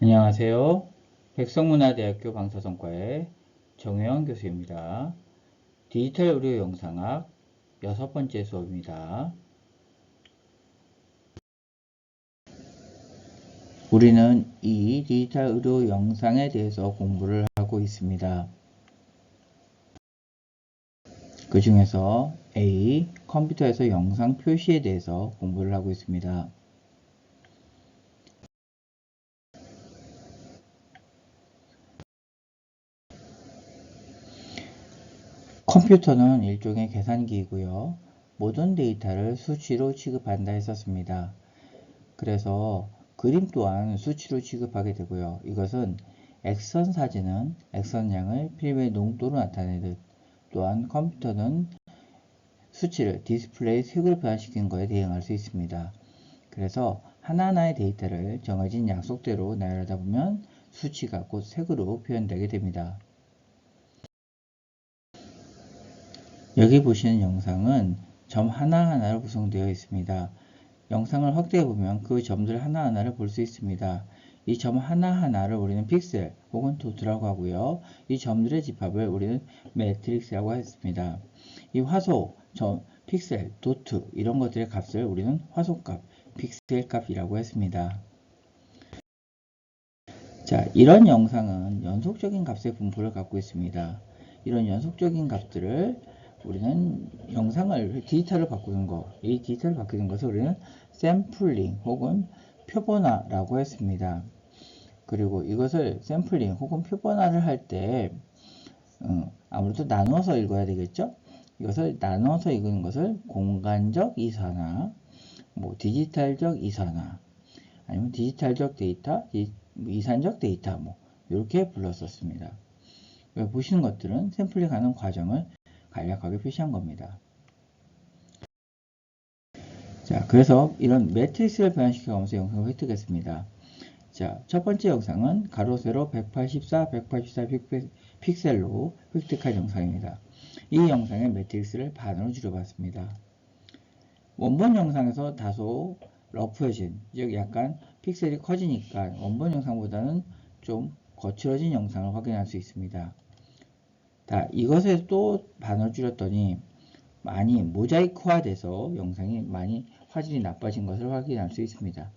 안녕하세요. 백성문화대학교 방사선과의 정혜원 교수입니다. 디지털 의료 영상학 6번째 수업입니다. 우리는 이 디지털 의료 영상에 대해서 공부를 하고 있습니다. 그 중에서 A, 컴퓨터에서 영상 표시에 대해서 공부를 하고 있습니다. 컴퓨터는 일종의 계산기이고요. 모든 데이터를 수치로 취급한다 했었습니다. 그래서 그림 또한 수치로 취급하게 되고요. 이것은 X선 사진은 X선량을 필름의 농도로 나타내듯 또한 컴퓨터는 수치를 디스플레이 색으로 변화시키는 것에 대응할 수 있습니다. 그래서 하나하나의 데이터를 정해진 약속대로 나열하다 보면 수치가 곧 색으로 표현되게 됩니다. 여기 보시는 영상은 점 하나하나로 구성되어 있습니다. 영상을 확대해 보면 그 점들 하나하나를 볼 수 있습니다. 이 점 하나하나를 우리는 픽셀 혹은 도트라고 하고요. 이 점들의 집합을 우리는 매트릭스라고 했습니다. 이 화소, 픽셀, 도트 이런 것들의 값을 우리는 화소값, 픽셀값이라고 했습니다. 자, 이런 영상은 연속적인 값의 분포를 갖고 있습니다. 이런 연속적인 값들을 우리는 영상을 디지털을 바꾸는 것, 이 디지털을 바꾸는 것을 우리는 샘플링 혹은 표본화라고 했습니다. 그리고 이것을 샘플링 혹은 표본화를 할 때 아무래도 나누어서 읽어야 되겠죠? 이것을 나누어서 읽는 것을 공간적 이산화, 디지털적 이산화, 아니면 디지털적 데이터, 이산적 데이터 이렇게 불렀었습니다. 여기 보시는 것들은 샘플링하는 과정을 간략하게 표시한 겁니다. 자, 그래서 이런 매트리스를 변환시켜가면서 영상을 획득했습니다. 자, 첫 번째 영상은 가로 세로 184, 184 픽셀로 획득한 영상입니다. 이 영상의 매트릭스를 반으로 줄여봤습니다. 원본 영상에서 다소 러프해진, 즉 약간 픽셀이 커지니까 원본 영상보다는 좀 거칠어진 영상을 확인할 수 있습니다. 자, 이것에 또 반을 줄였더니 많이 모자이크화 돼서 영상이 많이 화질이 나빠진 것을 확인할 수 있습니다.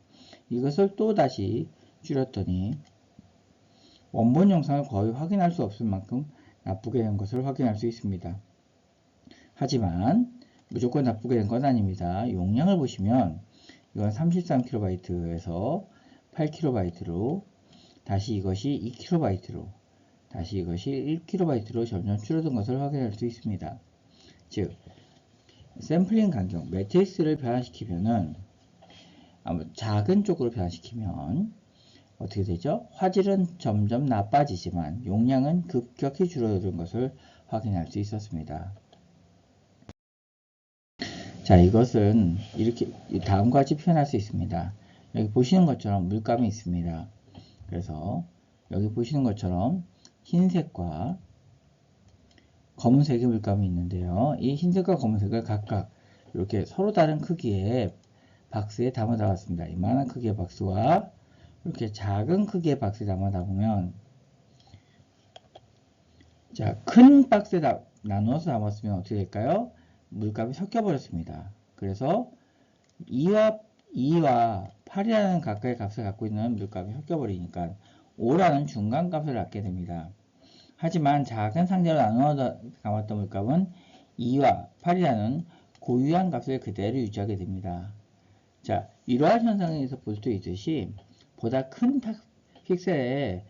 이것을 또 다시 줄였더니 원본 영상을 거의 확인할 수 없을 만큼 나쁘게 된 것을 확인할 수 있습니다. 하지만 무조건 나쁘게 된 건 아닙니다. 용량을 보시면 이건 33KB에서 8KB로 다시 이것이 2KB로 다시 이것이 1KB로 점점 줄어든 것을 확인할 수 있습니다. 즉 샘플링 간격 매트릭스를 변화시키면은 작은 쪽으로 변화시키면 어떻게 되죠? 화질은 점점 나빠지지만 용량은 급격히 줄어든 것을 확인할 수 있었습니다. 자, 이것은 이렇게 다음과 같이 표현할 수 있습니다. 여기 보시는 것처럼 물감이 있습니다. 그래서 여기 보시는 것처럼 흰색과 검은색의 물감이 있는데요. 이 흰색과 검은색을 각각 이렇게 서로 다른 크기의 박스에 담아 담았습니다. 이만한 크기의 박스와 이렇게 작은 크기의 박스에 담아 담으면 자, 큰 박스에 나누어서 담았으면 어떻게 될까요? 물감이 섞여 버렸습니다. 그래서 2와 8이라는 각각의 값을 갖고 있는 물감이 섞여 버리니까 5라는 중간 값을 갖게 됩니다. 하지만 작은 상자로 나누어 담았던 물감은 2와 8이라는 고유한 값을 그대로 유지하게 됩니다. 자, 이러한 현상에서 볼 수 있듯이 보다 큰 픽셀에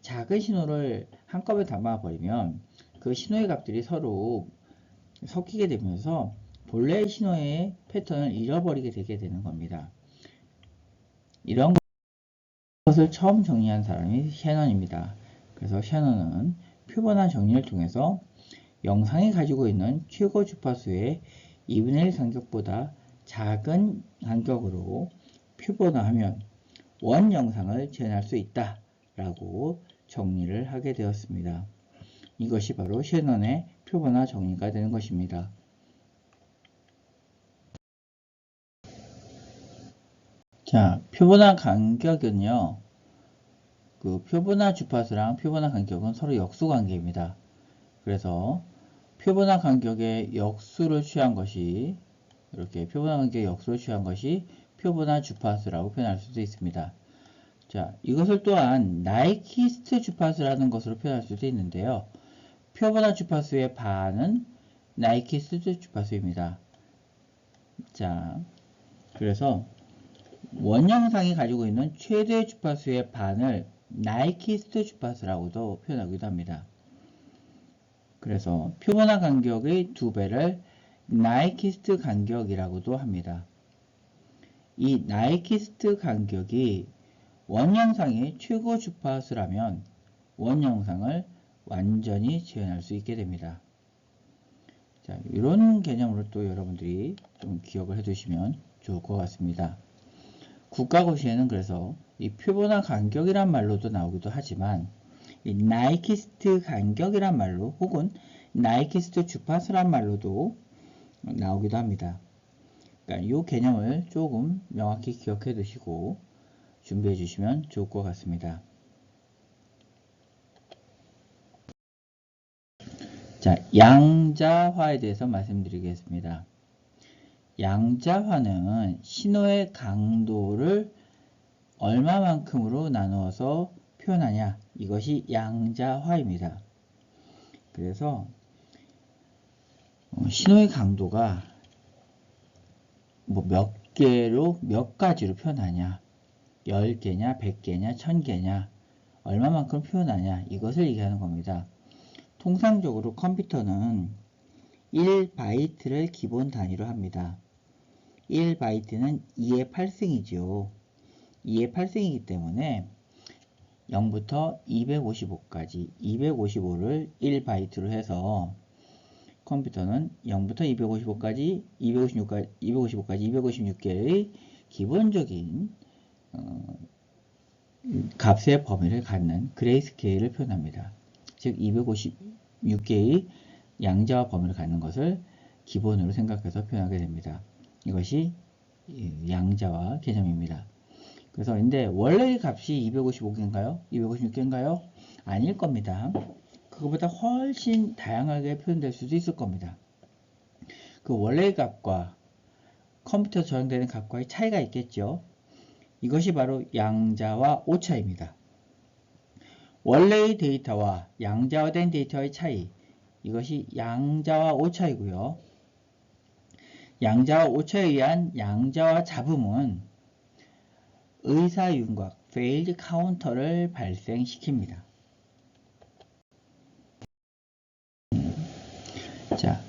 작은 신호를 한꺼번에 담아버리면 그 신호의 값들이 서로 섞이게 되면서 본래의 신호의 패턴을 잃어버리게 되게 되는 겁니다. 이런 것을 처음 정리한 사람이 셰넌입니다. 그래서 셰넌은 표본화 정리를 통해서 영상이 가지고 있는 최고 주파수의 2분의 1 간격보다 작은 간격으로 표본화하면 원 영상을 재현할 수 있다 라고 정리를 하게 되었습니다. 이것이 바로 셰넌의 표본화 정리가 되는 것입니다. 자, 표본화 간격은요, 그 표본화 주파수랑 표본화 간격은 서로 역수 관계입니다. 그래서 표본화 간격의 역수를 취한 것이 이렇게 표본화 간격의 역수를 취한 것이 표본화 주파수라고 표현할 수도 있습니다. 자, 이것을 또한 나이키스트 주파수라는 것으로 표현할 수도 있는데요. 표본화 주파수의 반은 나이키스트 주파수입니다. 자, 그래서 원영상이 가지고 있는 최대 주파수의 반을 나이키스트 주파수라고도 표현하기도 합니다. 그래서 표본화 간격의 2배를 나이키스트 간격이라고도 합니다. 이 나이키스트 간격이 원영상의 최고 주파수라면 원영상을 완전히 재현할 수 있게 됩니다. 자, 이런 개념으로 또 여러분들이 좀 기억을 해두시면 좋을 것 같습니다. 국가고시에는 그래서 이 표본화 간격이란 말로도 나오기도 하지만 이 나이키스트 간격이란 말로 혹은 나이키스트 주파수란 말로도 나오기도 합니다. 그러니까 이 개념을 조금 명확히 기억해 두시고 준비해 주시면 좋을 것 같습니다. 자, 양자화에 대해서 말씀드리겠습니다. 양자화는 신호의 강도를 얼마만큼으로 나누어서 표현하냐, 이것이 양자화입니다. 그래서 신호의 강도가 뭐 몇 개로 몇 가지로 표현하냐, 10개냐 100개냐 1000개냐 얼마만큼 표현하냐, 이것을 얘기하는 겁니다. 통상적으로 컴퓨터는 1바이트를 기본 단위로 합니다. 1바이트는 2의 8승이죠. 2의 8승이기 때문에 0부터 255까지 255를 1바이트로 해서 컴퓨터는 0부터 255까지 255까지 256개의 기본적인 값의 범위를 갖는 그레이스케일을 표현합니다. 즉 256개의 양자화 범위를 갖는 것을 기본으로 생각해서 표현하게 됩니다. 이것이 양자화 개념입니다. 그래서 근데 원래의 값이 255개인가요? 256개인가요? 아닐 겁니다. 그것보다 훨씬 다양하게 표현될 수도 있을 겁니다. 그 원래의 값과 컴퓨터 저장되는 값과의 차이가 있겠죠. 이것이 바로 양자와 오차입니다. 원래의 데이터와 양자화된 데이터의 차이, 이것이 양자와 오차이고요. 양자와 오차에 의한 양자와 잡음은 의사윤곽, failed counter를 발생시킵니다. 자,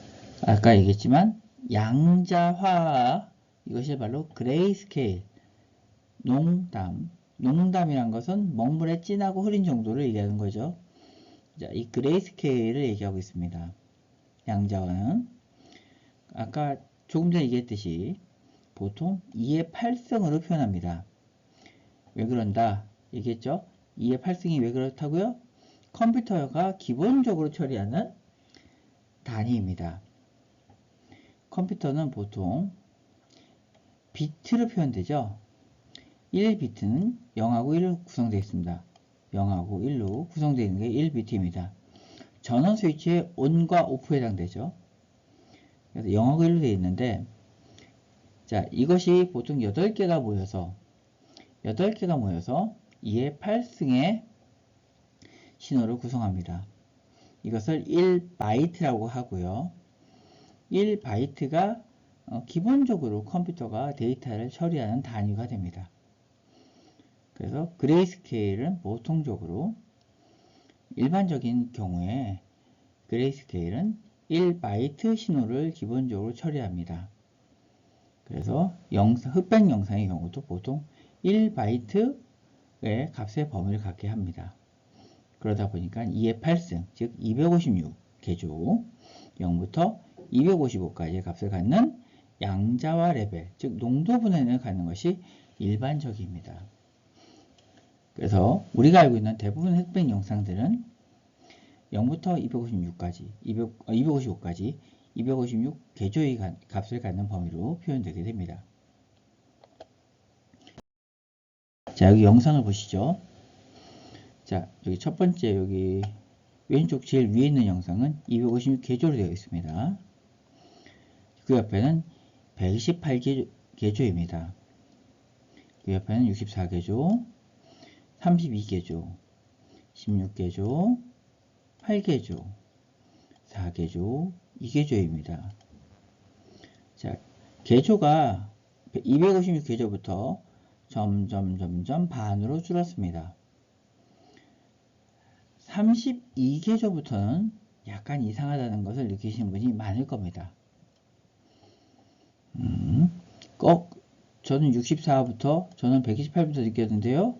아까 얘기했지만 양자화, 이것이 바로 그레이스케일, 농담이란 것은 먹물의 진하고 흐린 정도를 얘기하는 거죠. 자, 이 그레이스케일을 얘기하고 있습니다. 양자화는 아까 조금 전에 얘기했듯이 보통 2의 8승으로 표현합니다. 왜 그런다 얘기했죠? 2의 8승이 왜 그렇다고요? 컴퓨터가 기본적으로 처리하는 단위입니다. 컴퓨터는 보통 비트로 표현되죠. 1비트는 0하고 1로 구성되어 있습니다. 0하고 1로 구성되어 있는 게 1비트입니다. 전원 스위치의 ON과 OFF에 해당되죠. 그래서 0하고 1로 되어 있는데, 자, 이것이 보통 8개가 모여서 2의 8승의 신호를 구성합니다. 이것을 1바이트라고 하고요. 1바이트가 기본적으로 컴퓨터가 데이터를 처리하는 단위가 됩니다. 그래서 그레이스케일은 보통적으로 일반적인 경우에 그레이스케일은 1바이트 신호를 기본적으로 처리합니다. 그래서 흑백 영상의 경우도 보통 1바이트의 값의 범위를 갖게 합니다. 그러다 보니까 2의 8승, 즉 256개조 0부터 255까지의 값을 갖는 양자화 레벨, 즉 농도 분해를 갖는 것이 일반적입니다. 그래서 우리가 알고 있는 대부분 흑백 영상들은 0부터 256까지, 255까지 256개조의 값을 갖는 범위로 표현되게 됩니다. 자, 여기 영상을 보시죠. 자, 여기 첫 번째 여기 왼쪽 제일 위에 있는 영상은 256 개조로 되어 있습니다. 그 옆에는 128개조입니다. 그 옆에는 64개조, 32개조, 16개조, 8개조, 4개조, 2개조입니다. 자, 개조가 256개조부터 점점 반으로 줄었습니다. 32개조부터는 약간 이상하다는 것을 느끼시는 분이 많을 겁니다. 저는 64부터 저는 128부터 느꼈는데요.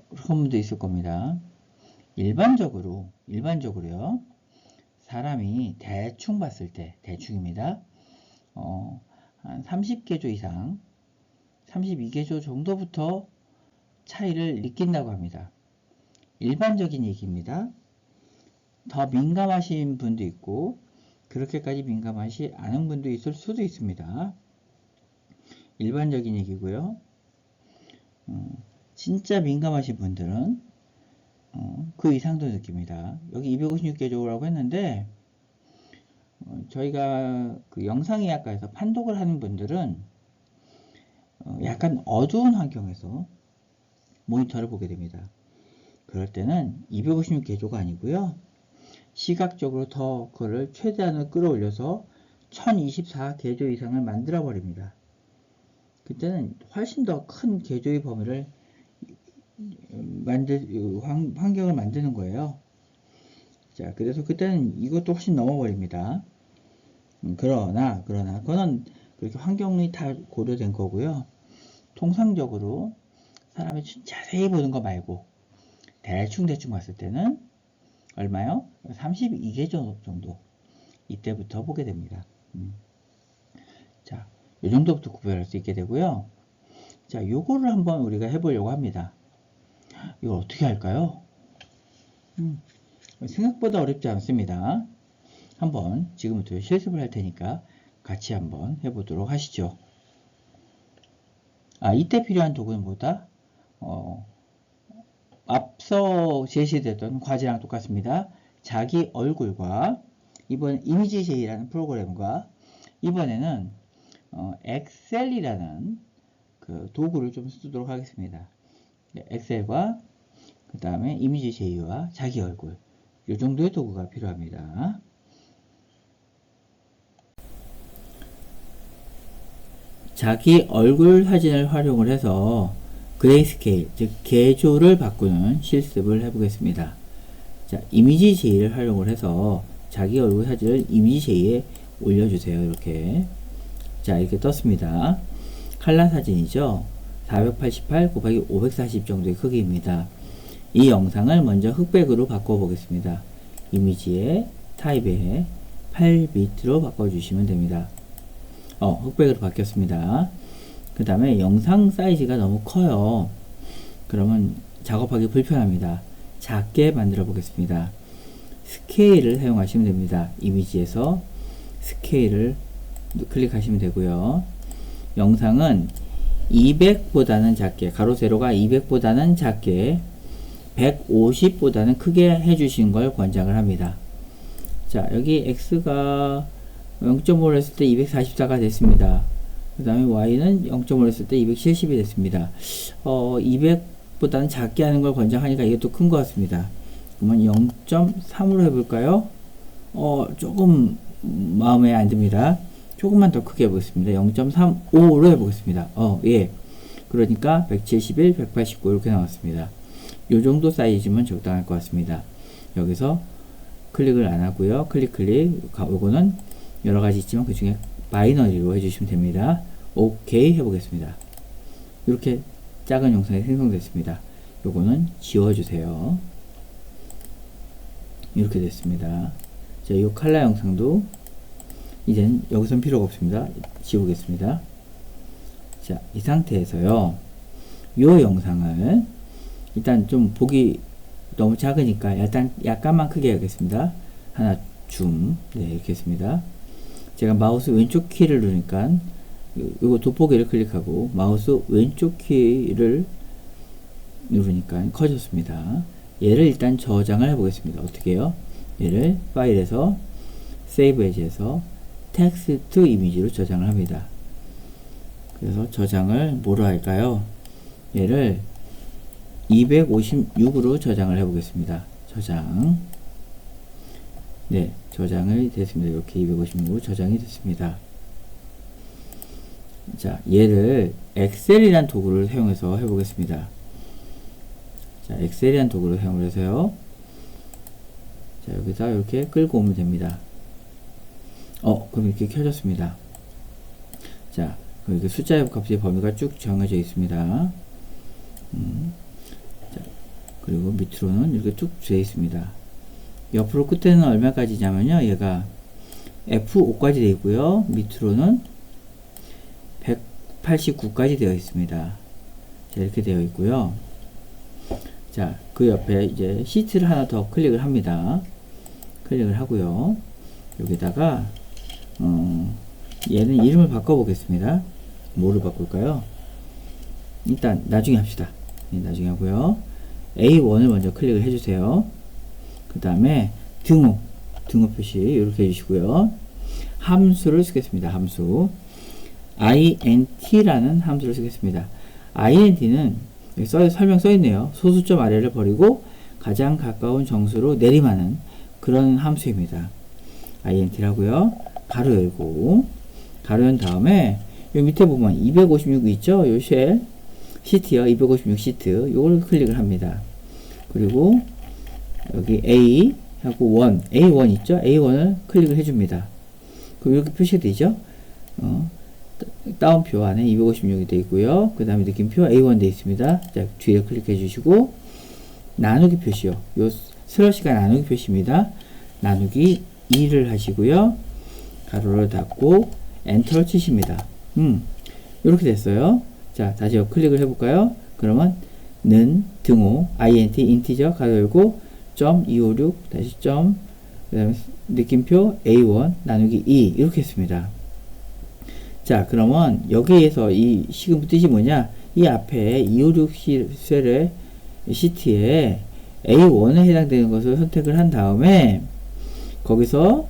그런 분도 있을 겁니다. 일반적으로요. 사람이 대충 봤을 때, 대충입니다. 한 30개조 이상, 32개조 정도부터 차이를 느낀다고 합니다. 일반적인 얘기입니다. 더 민감하신 분도 있고, 그렇게까지 민감하지 않은 분도 있을 수도 있습니다. 일반적인 얘기고요. 진짜 민감하신 분들은 그 이상도 느낍니다. 여기 256개조라고 했는데 저희가 그 영상의학과에서 판독을 하는 분들은 약간 어두운 환경에서 모니터를 보게 됩니다. 그럴 때는 256개조가 아니고요. 시각적으로 더 그거를 최대한으로 끌어올려서 1024개조 이상을 만들어 버립니다. 그때는 훨씬 더 큰 개조의 범위를 환경을 만드는 거예요. 자, 그래서 그때는 이것도 훨씬 넘어버립니다. 그러나 그거는 그렇게 환경이 다 고려된 거고요. 통상적으로 사람이 자세히 보는 거 말고 대충 봤을 때는 얼마요? 32개조 정도 이때부터 보게 됩니다. 자, 이 정도부터 구별할 수 있게 되고요. 자, 요거를 한번 우리가 해보려고 합니다. 이걸 어떻게 할까요? 생각보다 어렵지 않습니다. 한번 지금부터 실습을 할 테니까 같이 한번 해보도록 하시죠. 이때 필요한 도구는 뭐다? 앞서 제시됐던 과제랑 똑같습니다. 자기 얼굴과 이번 이미지 제이라는 프로그램과 이번에는 엑셀이라는 그 도구를 좀 쓰도록 하겠습니다. 엑셀과 그 다음에 이미지 제이와 자기 얼굴 이 정도의 도구가 필요합니다. 자기 얼굴 사진을 활용을 해서 그레이스케일, 즉 개조를 바꾸는 실습을 해보겠습니다. 자, 이미지 제이를 활용을 해서 자기 얼굴 사진을 이미지 제이에 올려주세요. 이렇게. 자, 이렇게 떴습니다. 칼라 사진이죠. 488 곱하기 540 정도의 크기입니다. 이 영상을 먼저 흑백으로 바꿔보겠습니다. 이미지의 타입에 8비트로 바꿔주시면 됩니다. 흑백으로 바뀌었습니다. 그 다음에 영상 사이즈가 너무 커요. 그러면 작업하기 불편합니다. 작게 만들어 보겠습니다. 스케일을 사용하시면 됩니다. 이미지에서 스케일을 클릭하시면 되고요. 영상은 200보다는 작게, 가로 세로가 200보다는 작게, 150보다는 크게 해주신 걸 권장을 합니다. 자, 여기 X가 0.5를 했을 때 244가 됐습니다. 그 다음에 Y는 0.5를 했을 때 270이 됐습니다. 200보다는 작게 하는 걸 권장하니까 이것도 큰 것 같습니다. 그러면 0.3으로 해볼까요? 조금 마음에 안 듭니다. 조금만 더 크게 해보겠습니다. 0.35로 해보겠습니다. 예. 그러니까 171, 189 이렇게 나왔습니다. 요 정도 사이즈면 적당할 것 같습니다. 여기서 클릭을 안 하고요. 클릭. 요거는 여러 가지 있지만 그 중에 바이너리로 해주시면 됩니다. 오케이 해보겠습니다. 이렇게 작은 영상이 생성됐습니다. 요거는 지워주세요. 이렇게 됐습니다. 자, 요 칼라 영상도 이제는 여기선 필요가 없습니다. 지우겠습니다. 자, 이 상태에서요. 요 영상을 일단 좀 보기 너무 작으니까 일단 약간만 크게 하겠습니다. 하나 줌. 네, 이렇게 했습니다. 제가 마우스 왼쪽 키를 누르니까 이거 돋보기를 클릭하고 마우스 왼쪽 키를 누르니까 커졌습니다. 얘를 일단 저장을 해보겠습니다. 어떻게 해요? 얘를 파일에서 Save As에서 텍스트 이미지로 저장을 합니다. 그래서 저장을 뭐로 할까요? 얘를 256으로 저장을 해보겠습니다. 저장. 네, 저장이 됐습니다. 이렇게 256으로 저장이 됐습니다. 자, 얘를 엑셀이란 도구를 사용해서 해보겠습니다. 자, 엑셀이란 도구를 사용해서요. 자, 여기다 이렇게 끌고 오면 됩니다. 그럼 이렇게 켜졌습니다. 자, 이렇게 숫자의 값의 범위가 쭉 정해져 있습니다. 자, 그리고 밑으로는 이렇게 쭉 되어 있습니다. 옆으로 끝에는 얼마까지냐면요, 얘가 F5까지 되어 있고요. 밑으로는 189까지 되어 있습니다. 자, 이렇게 되어 있고요. 자, 그 옆에 이제 시트를 하나 더 클릭을 합니다. 클릭을 하고요. 여기다가 얘는 이름을 바꿔보겠습니다. 뭐를 바꿀까요? 일단 나중에 합시다. 네, 나중에 하고요. A1을 먼저 클릭을 해주세요. 그 다음에 등호 표시 이렇게 해주시고요. 함수를 쓰겠습니다. 함수 int라는 함수를 쓰겠습니다. int는 여기 설명 써있네요. 소수점 아래를 버리고 가장 가까운 정수로 내림하는 그런 함수입니다. int라고요. 가로 열고 가로 연 다음에 요 밑에 보면 256 있죠? 요 쉘 시트요. 256 시트 요걸 클릭을 합니다. 그리고 여기 A 하고 1 A1 있죠? A1을 클릭을 해줍니다. 그럼 이렇게 표시가 되죠? 다운표 안에 256이 되어 있고요. 그 다음에 느낌표 A1 되어 있습니다. 자, 뒤에 클릭해 주시고 나누기 표시요. 요 슬러시가 나누기 표시입니다. 나누기 2를 하시고요. 가로를 닫고 엔터를 치십니다. 이렇게 됐어요. 자, 다시 클릭을 해볼까요? 그러면 는 등호 int 인티저 가로 열고 점 256 다시 점 그 다음에 느낌표 A1 나누기 2 이렇게 했습니다. 자, 그러면 여기에서 이 지금 뜻이 뭐냐? 이 앞에 256 셀의 시트에 A1에 해당되는 것을 선택을 한 다음에 거기서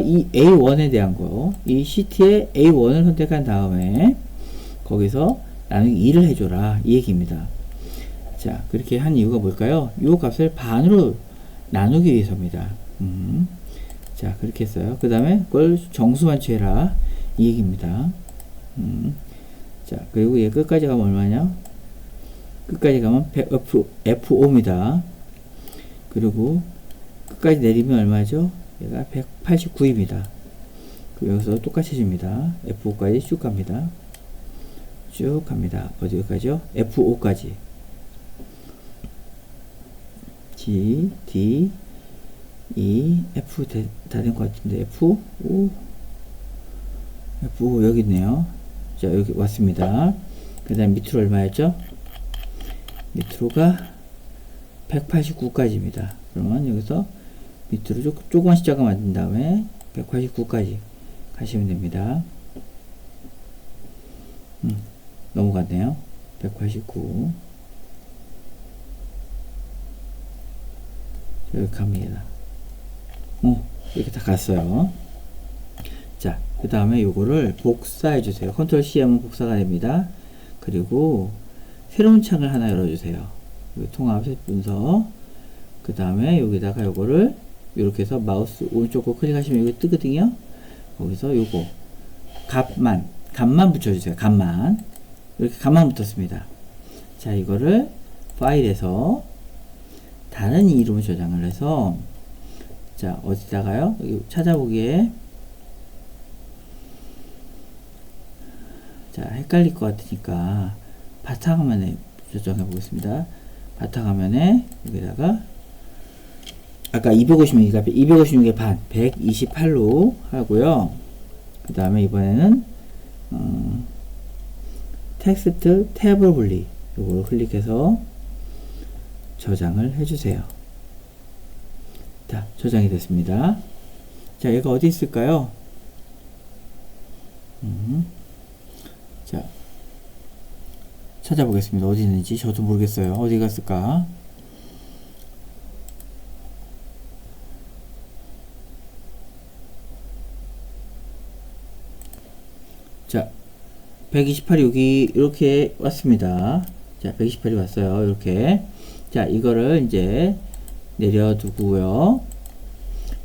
이 A1에 대한 거, 이 시트에 A1을 선택한 다음에 거기서 나누기 2를 해줘라 이 얘기입니다. 자, 그렇게 한 이유가 뭘까요? 이 값을 반으로 나누기 위해서입니다. 자, 그렇게 했어요. 그 다음에 그걸 정수만 취해라 이 얘기입니다. 자, 그리고 얘 끝까지 가면 얼마냐? 끝까지 가면 F5입니다. 그리고 끝까지 내리면 얼마죠? 얘가 189입니다. 여기서 똑같이 해줍니다. F5까지 쭉 갑니다. 쭉 갑니다. 어디까지요? F5까지. G, D, E, F 다 된 것 같은데 F5 여기 있네요. 자, 여기 왔습니다. 그 다음 밑으로 얼마였죠? 밑으로가 189까지입니다. 그러면 여기서 밑으로 조그만 십자가 만든 다음에 189까지 가시면 됩니다. 넘어갔네요. 189 여기 갑니다. 이렇게 다 갔어요. 자, 그 다음에 요거를 복사해 주세요. 컨트롤 C 하면 복사가 됩니다. 그리고 새로운 창을 하나 열어주세요. 통합 분석. 그 다음에 여기다가 요거를 이렇게 해서 마우스 오른쪽 거 클릭하시면 여기 뜨거든요. 거기서 요거 값만 붙여주세요. 값만 이렇게 값만 붙었습니다. 자, 이거를 파일에서 다른 이름을 저장을 해서 자, 어디다가요? 여기 찾아보기에 자, 헷갈릴 것 같으니까 바탕화면에 저장해 보겠습니다. 바탕화면에 여기다가 아까 256의 반 128로 하고요. 그 다음에 이번에는 텍스트 탭을 분리 요거를 클릭해서 저장을 해주세요. 자, 저장이 됐습니다. 자, 얘가 어디 있을까요? 자, 찾아보겠습니다. 어디 있는지 저도 모르겠어요. 어디 갔을까? 자, 128이 여기 이렇게 왔습니다. 자, 128이 왔어요. 이렇게. 자, 이거를 이제 내려두고요.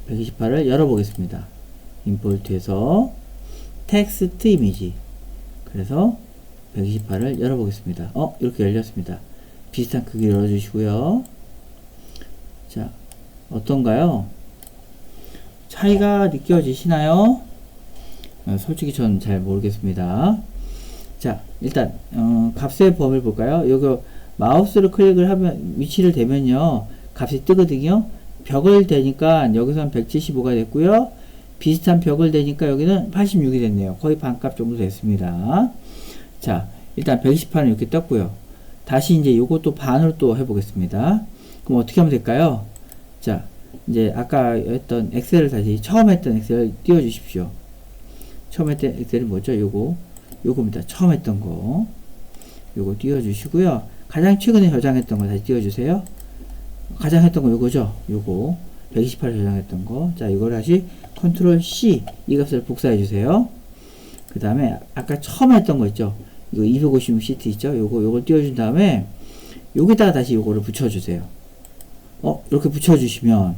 128을 열어보겠습니다. 임포트에서 텍스트 이미지. 그래서 128을 열어보겠습니다. 이렇게 열렸습니다. 비슷한 크기 열어주시고요. 자, 어떤가요? 차이가 느껴지시나요? 솔직히 전 잘 모르겠습니다. 자, 일단 값의 범위를 볼까요? 여기 마우스를 클릭을 하면 위치를 대면요 값이 뜨거든요. 벽을 대니까 여기서는 175가 됐고요. 비슷한 벽을 대니까 여기는 86이 됐네요. 거의 반값 정도 됐습니다. 자, 일단 128은 이렇게 떴고요. 다시 이제 요것도 반으로 또 해보겠습니다. 그럼 어떻게 하면 될까요? 자, 이제 아까 했던 엑셀을 다시 처음 했던 엑셀을 띄워주십시오. 처음 했던 엑셀은 뭐죠? 요겁니다. 처음 했던 거. 요거 띄워주시고요. 가장 최근에 저장했던 거 다시 띄워주세요. 가장 했던 거 요거죠? 요거. 128을 저장했던 거. 자, 이걸 다시 컨트롤 C 이 값을 복사해 주세요. 그 다음에 아까 처음 했던 거 있죠? 이거 256 시트 있죠? 요걸 띄워준 다음에 여기다가 다시 요거를 붙여주세요. 이렇게 붙여주시면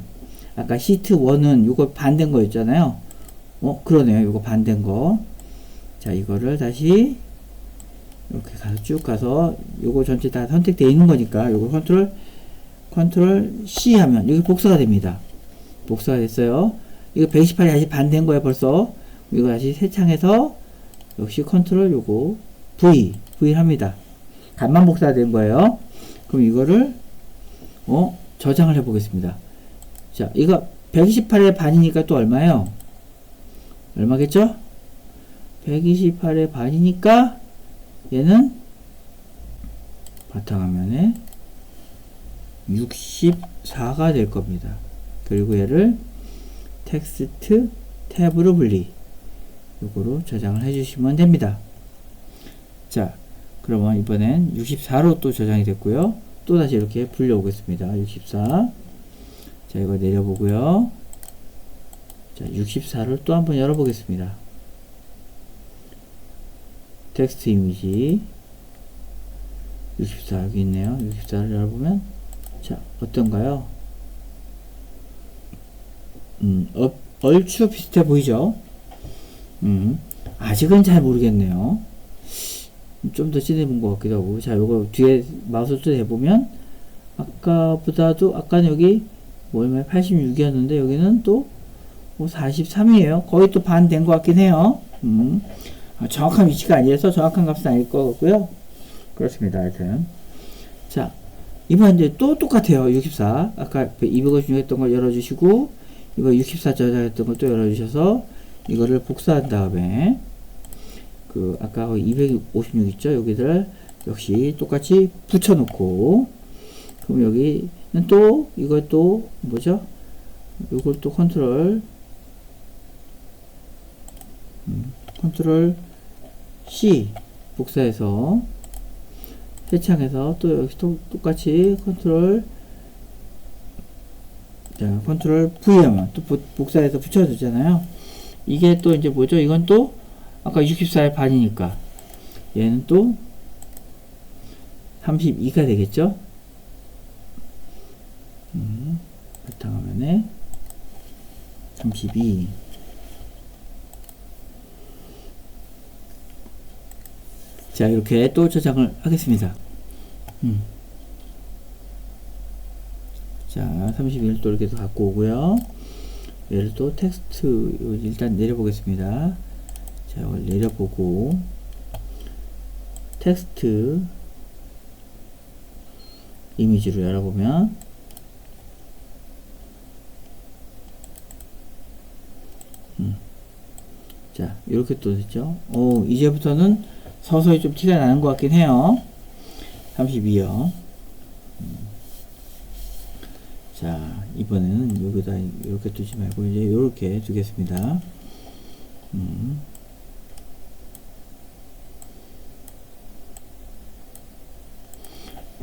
아까 시트 1은 요거 반된 거 있잖아요. 그러네요. 요거 반된 거. 자, 이거를 다시 이렇게 가서 쭉 가서 요거 전체 다 선택되어 있는 거니까 요거 컨트롤 C 하면 여기 복사가 됩니다. 복사가 됐어요. 이거 128이 다시 반된 거예요. 벌써 이거 다시 새 창에서 역시 컨트롤 요거 V를 합니다. 간만 복사가 된 거예요. 그럼 이거를 저장을 해 보겠습니다. 자, 이거 128의 반이니까 또 얼마예요? 얼마겠죠? 128의 반이니까 얘는 바탕화면에 64가 될 겁니다. 그리고 얘를 텍스트 탭으로 분리. 요거로 저장을 해주시면 됩니다. 자, 그러면 이번엔 64로 또 저장이 됐고요. 또 다시 이렇게 불려오겠습니다. 64. 자, 이거 내려보고요. 자, 64를 또 한번 열어보겠습니다. 텍스트 이미지 64 여기 있네요. 64를 열어보면 자, 어떤가요? 얼추 비슷해 보이죠? 아직은 잘 모르겠네요. 좀 더 진해본 것 같기도 하고. 자, 요거 뒤에 마우스를 또 해보면 아까보다도 아까는 여기 얼마 86이었는데 여기는 또 43이에요. 거의 또 반 된 것 같긴 해요. 정확한 위치가 아니라서 정확한 값은 아닐 것 같고요. 그렇습니다. 하여튼. 자, 이번 이제 또 똑같아요. 64. 아까 256 했던 걸 열어주시고, 이거 64 저장했던 걸 또 열어주셔서, 이거를 복사한 다음에, 아까 256 있죠? 여기를 역시 똑같이 붙여놓고, 그럼 여기는 또, 이걸 또, 뭐죠? 이걸 또 컨트롤 C 복사해서 새 창에서 또 여기 또 똑같이 컨트롤 V 하면 또 복사해서 붙여주잖아요. 이게 또 이제 뭐죠? 이건 또 아까 64의 반이니까 얘는 또 32가 되겠죠? 바탕화면에 32. 자, 이렇게 또 저장을 하겠습니다. 자, 31을 또 이렇게 갖고 오고요. 얘를 또 텍스트 일단 내려보겠습니다. 자, 이걸 내려보고 텍스트 이미지로 열어보면 자, 이렇게 또 됐죠. 이제부터는 서서히 좀 티가 나는 것 같긴 해요. 32요. 자, 이번에는 여기다 이렇게 두지 말고 이제 이렇게 두겠습니다.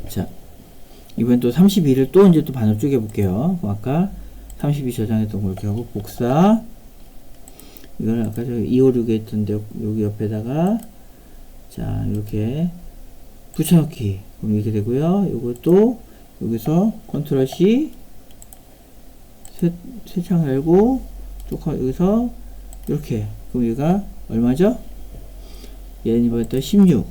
자, 이번엔 또 32를 또 이제 또 반으로 쪼개 볼게요. 아까 32 저장했던 걸 이렇게 하고 복사. 이걸 아까 저 256에 있던데 여기 옆에다가 자 이렇게 붙여넣기. 그럼 이렇게 되고요. 이것도 여기서 컨트롤 C 새 창 열고 또 여기서 이렇게. 그럼 얘가 얼마죠? 얘는 이번에 또 16.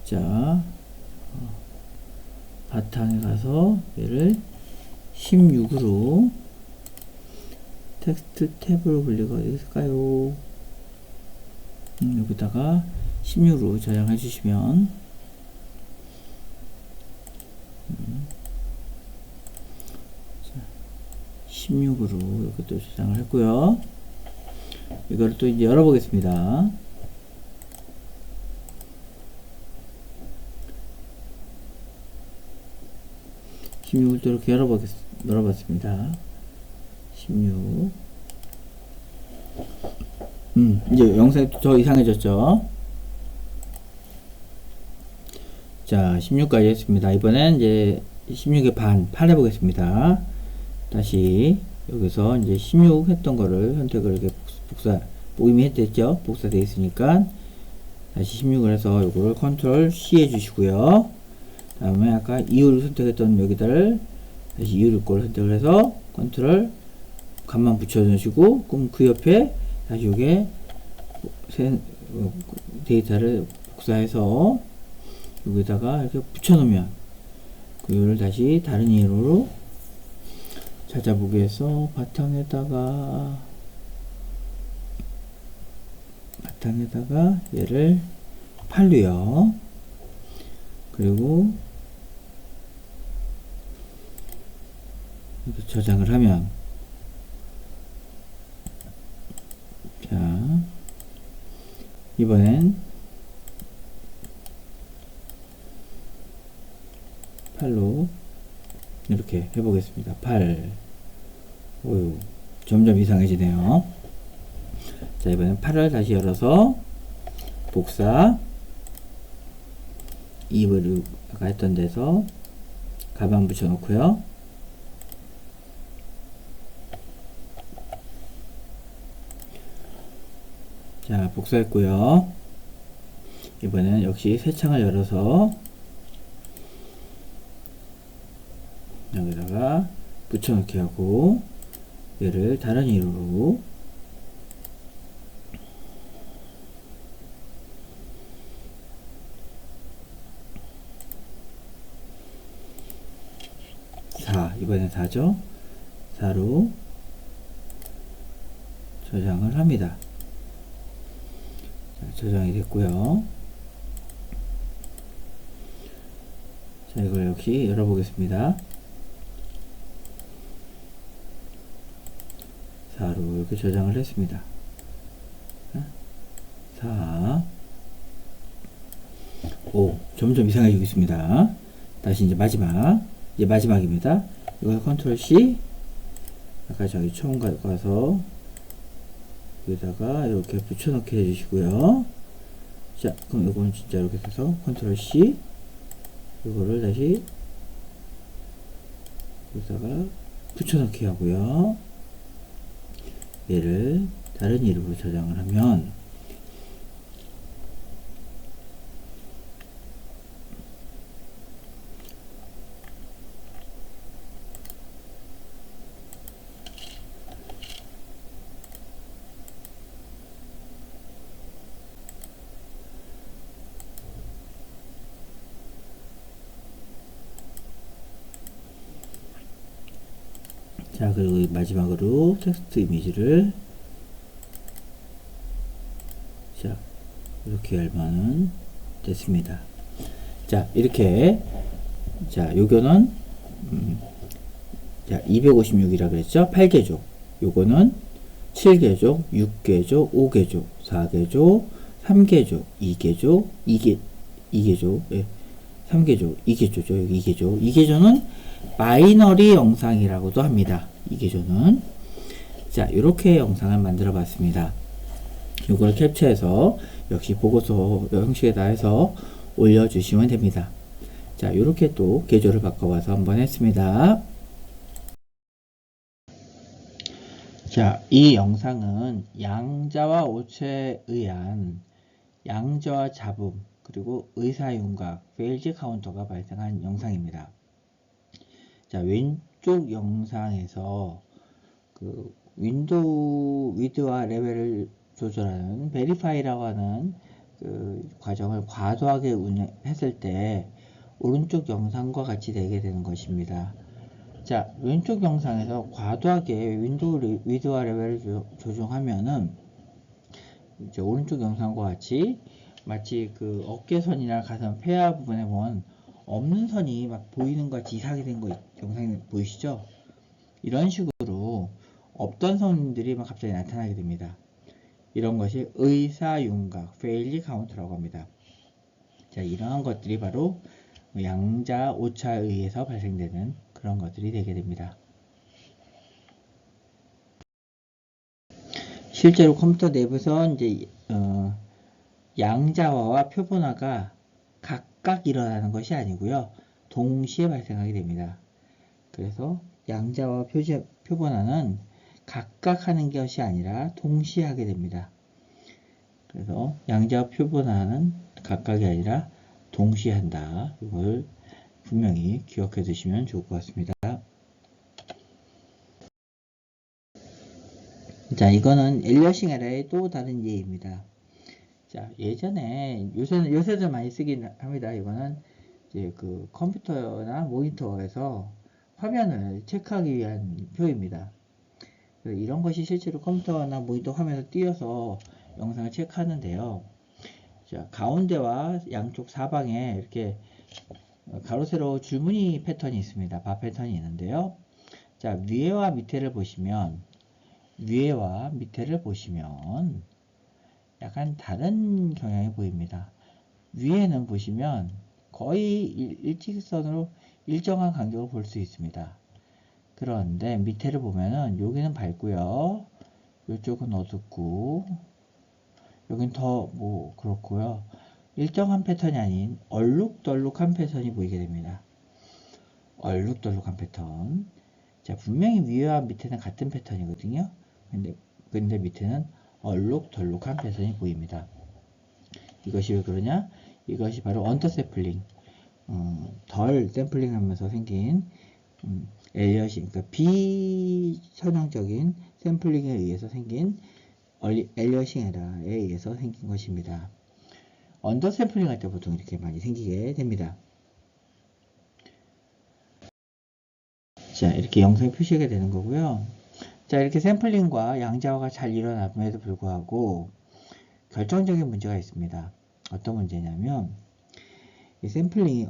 자 바탕에 가서 얘를 16으로 텍스트 탭으로 분리가 어디 있을까요? 여기다가 16으로 저장해 주시면 16으로 이렇게 또 저장을 했고요. 이거를 또 이제 열어보겠습니다. 을 또 이렇게 열어봤습니다. 16. 이제 영상이 더 이상해졌죠? 자, 16까지 했습니다. 이번엔 이제 16의 반, 8 해보겠습니다. 다시, 여기서 이제 16 했던 거를 선택을 이렇게 이미 했댔죠? 복사되어 있으니까. 다시 16을 해서 이거를 컨트롤 C 해주시고요. 다음에 아까 2를 선택했던 여기다를 다시 2를 걸 선택을 해서 컨트롤 간만 붙여주시고, 그럼 그 옆에 다시 요게 데이터를 복사해서 여기다가 이렇게 붙여놓으면 그거를 다시 다른 이름으로 찾아보기 위해서 바탕에다가 얘를 8로요. 그리고 이렇게 저장을 하면 자 이번엔 8로 이렇게 해보겠습니다. 8. 오유, 점점 이상해지네요. 자, 이번엔 8을 다시 열어서 복사 2를 아까 했던 데서 가방 붙여 놓고요. 자, 복사했고요. 이번에는 역시 새 창을 열어서 여기다가 붙여넣기 하고 얘를 다른 이름으로 이번엔 4죠. 4로 저장을 합니다. 자, 저장이 됐고요. 자, 이걸 역시 열어보겠습니다. 4로 이렇게 저장을 했습니다. 4. 오, 점점 이상해지고 있습니다. 다시 이제 마지막입니다. 이거 컨트롤 C. 아까 저기 처음 가서 여기다가 이렇게 붙여넣기 해주시고요. 자, 그럼 이거는 진짜 이렇게 해서 컨트롤 C. 이거를 다시 여기다가 붙여넣기 하고요. 얘를 다른 이름으로 저장을 하면 자, 그리고 마지막으로 텍스트 이미지를 자, 이렇게 열면은 됐습니다. 자, 이렇게 자, 요거는 자, 256이라 그랬죠? 8개조. 요거는 7개조, 6개조, 5개조, 4개조, 3개조, 2개조, 2개조, 예. 3개조, 2개조죠. 여기 2개조. 2개조는 마이너리 영상이라고도 합니다. 2개조는. 자, 이렇게 영상을 만들어 봤습니다. 요거를 캡처해서 역시 보고서 형식에다 해서 올려주시면 됩니다. 자, 이렇게 또 개조를 바꿔봐서 한번 했습니다. 자, 이 영상은 양자와 오차에 의한 양자와 잡음, 그리고 의사윤곽, 페일즈 카운터가 발생한 영상입니다. 자, 왼쪽 영상에서 그 윈도우 위드와 레벨을 조절하는 베리파이라고 하는 그 과정을 과도하게 운영했을 때 오른쪽 영상과 같이 되게 되는 것입니다. 자, 왼쪽 영상에서 과도하게 윈도우 위드와 레벨을 조정하면은 이제 오른쪽 영상과 같이 마치 그 어깨선이나 가슴 폐하 부분에 보면 없는 선이 막 보이는 것 같이 이상하게 된 거 영상이 보이시죠? 이런 식으로 없던 선들이 막 갑자기 나타나게 됩니다. 이런 것이 의사윤곽, 페일리 카운트라고 합니다. 자, 이러한 것들이 바로 양자 오차에 의해서 발생되는 그런 것들이 되게 됩니다. 실제로 컴퓨터 내부에서 이제 양자화와 표본화가 각각 일어나는 것이 아니고요, 동시에 발생하게 됩니다. 그래서 양자와 표본화는 각각 하는 것이 아니라 동시에 하게 됩니다. 그래서 양자와 표본화는 각각이 아니라 동시에 한다. 이걸 분명히 기억해 두시면 좋을 것 같습니다. 자, 이거는 엘리어싱 에러의 또 다른 예입니다. 자, 예전에 요새도 많이 쓰긴 합니다. 이거는 이제 그 컴퓨터나 모니터에서 화면을 체크하기 위한 표입니다. 이런 것이 실제로 컴퓨터나 모니터 화면에 띄어서 영상을 체크하는데요. 자, 가운데와 양쪽 사방에 이렇게 가로 세로 줄무늬 패턴이 있습니다. 바 패턴이 있는데요. 자, 위에와 밑에를 보시면 약간 다른 경향이 보입니다. 위에는 보시면 거의 일직선으로 일정한 간격을 볼 수 있습니다. 그런데 밑에를 보면은 여기는 밝고요, 이쪽은 어둡고, 여긴 더 뭐 그렇고요. 일정한 패턴이 아닌 얼룩덜룩한 패턴이 보이게 됩니다. 얼룩덜룩한 패턴. 자, 분명히 위와 밑에는 같은 패턴이거든요. 근데 밑에는 얼룩덜룩한 패턴이 보입니다. 이것이 왜 그러냐? 이것이 바로 언더샘플링, 덜 샘플링 하면서 생긴 엘리어싱, 그러니까 비선형적인 샘플링에 의해서 생긴 엘리어싱 에러에 의해서 생긴 것입니다. 언더 샘플링 할 때 보통 이렇게 많이 생기게 됩니다. 자, 이렇게 영상에 표시가 되는 거고요. 자, 이렇게 샘플링과 양자화가 잘 일어남에도 불구하고 결정적인 문제가 있습니다. 어떤 문제냐면, 이 샘플링이